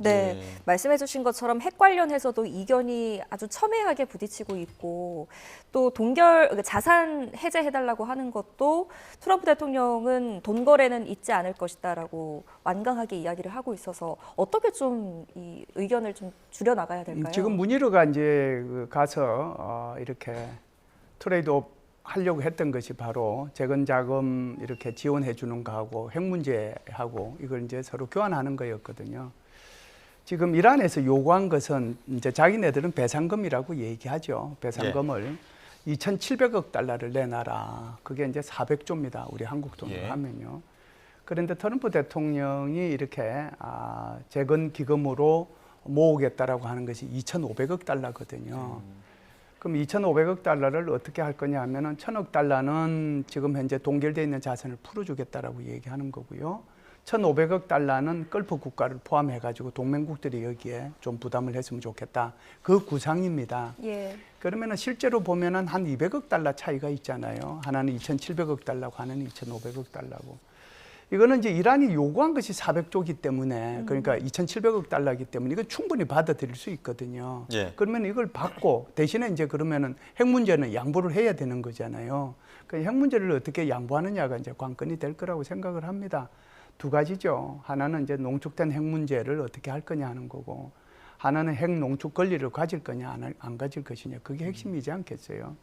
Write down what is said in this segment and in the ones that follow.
네, 예. 말씀해주신 것처럼 핵 관련해서도 이견이 아주 첨예하게 부딪히고 있고 또 자산 해제해달라고 하는 것도 트럼프 대통령은 돈 거래는 있지 않을 것이다라고 완강하게 이야기를 하고 있어서 어떻게 좀 이 의견을 좀 줄여 나가야 될까요? 지금 문희루가 이제 가서 이렇게 트레이드업 하려고 했던 것이 바로 재건 자금 이렇게 지원해 주는 거하고 핵 문제하고 이걸 이제 서로 교환하는 거였거든요. 지금 이란에서 요구한 것은 이제 자기네들은 배상금이라고 얘기하죠. 배상금을 2,700억 달러를 내놔라. 그게 이제 400조입니다. 우리 한국 돈으로 하면요. 그런데 트럼프 대통령이 이렇게 재건 기금으로 모으겠다라고 하는 것이 2,500억 달러거든요. 그럼 2,500억 달러를 어떻게 할 거냐 하면은 1,000억 달러는 지금 현재 동결되어 있는 자산을 풀어주겠다라고 얘기하는 거고요. 1,500억 달러는 걸프 국가를 포함해가지고 동맹국들이 여기에 좀 부담을 했으면 좋겠다. 그 구상입니다. 예. 그러면은 실제로 보면은 한 200억 달러 차이가 있잖아요. 하나는 2,700억 달러고 하나는 2,500억 달러고. 이거는 이제 이란이 요구한 것이 400조기 때문에 그러니까 2,700억 달러이기 때문에 이건 충분히 받아들일 수 있거든요. 예. 그러면 이걸 받고 대신에 이제 그러면은 핵 문제는 양보를 해야 되는 거잖아요. 그 핵 문제를 어떻게 양보하느냐가 이제 관건이 될 거라고 생각을 합니다. 두 가지죠. 하나는 이제 농축된 핵 문제를 어떻게 할 거냐 하는 거고, 하나는 핵 농축 권리를 가질 거냐 안 가질 것이냐, 그게 핵심이지 않겠어요.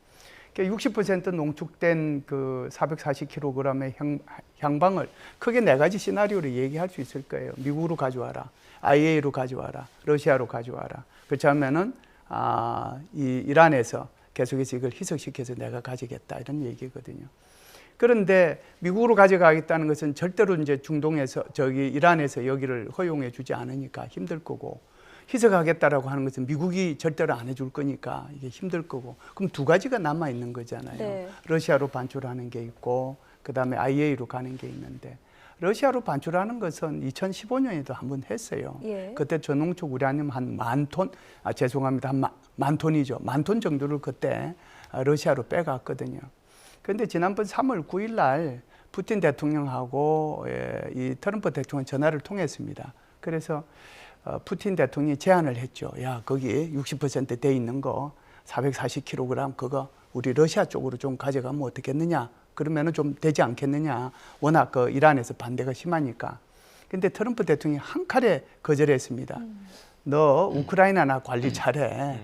60% 농축된 그 440kg의 향방을 크게 네 가지 시나리오로 얘기할 수 있을 거예요. 미국으로 가져와라, IAEA로 가져와라, 러시아로 가져와라. 그렇지 않으면은 이 이란에서 계속해서 이걸 희석시켜서 내가 가지겠다 이런 얘기거든요. 그런데 미국으로 가져가겠다는 것은 절대로 이제 중동에서 이란에서 여기를 허용해 주지 않으니까 힘들 거고, 희석하겠다라고 하는 것은 미국이 절대로 안 해줄 거니까 이게 힘들 거고, 그럼 두 가지가 남아 있는 거잖아요. 네. 러시아로 반출하는 게 있고 그다음에 IAEA로 가는 게 있는데, 러시아로 반출하는 것은 2015년에도 한번 했어요. 예. 그때 전농축 우라늄 한 10,000톤, 죄송합니다. 한 10,000톤이죠. 10,000톤 정도를 그때 러시아로 빼갔거든요. 그런데 지난번 3월 9일 날 푸틴 대통령하고 이 트럼프 대통령 전화를 통했습니다. 그래서 푸틴 대통령이 제안을 했죠. 야, 거기 60%돼 있는 거 440kg 그거 우리 러시아 쪽으로 좀 가져가면 어떻겠느냐? 그러면은 좀 되지 않겠느냐? 워낙 그 이란에서 반대가 심하니까. 근데 트럼프 대통령이 한 칼에 거절했습니다. 너 우크라이나나 관리 잘해.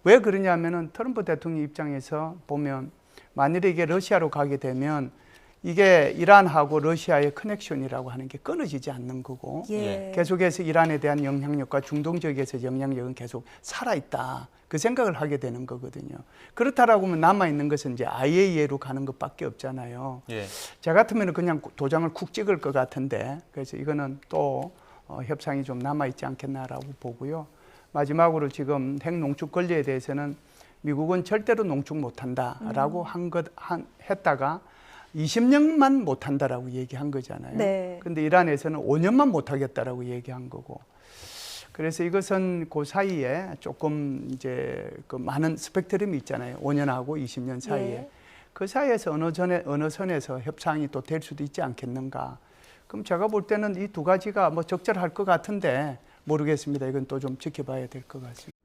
왜 그러냐면은 트럼프 대통령 입장에서 보면 만일에 이게 러시아로 가게 되면 이게 이란하고 러시아의 커넥션이라고 하는 게 끊어지지 않는 거고, 예. 계속해서 이란에 대한 영향력과 중동 지역에서 영향력은 계속 살아있다. 그 생각을 하게 되는 거거든요. 그렇다라고 하면 남아있는 것은 이제 IAEA로 가는 것밖에 없잖아요. 예. 저 같으면 그냥 도장을 쿡 찍을 것 같은데, 그래서 이거는 또 협상이 좀 남아있지 않겠나라고 보고요. 마지막으로 지금 핵 농축 권리에 대해서는 미국은 절대로 농축 못한다라고 했다가 20년만 못한다라고 얘기한 거잖아요. 네. 근데 이란에서는 5년만 못하겠다라고 얘기한 거고. 그래서 이것은 그 사이에 조금 이제 그 많은 스펙트럼이 있잖아요. 5년하고 20년 사이에. 예. 그 사이에서 어느 선에서 협상이 또 될 수도 있지 않겠는가. 그럼 제가 볼 때는 이 두 가지가 뭐 적절할 것 같은데 모르겠습니다. 이건 또 좀 지켜봐야 될 것 같습니다.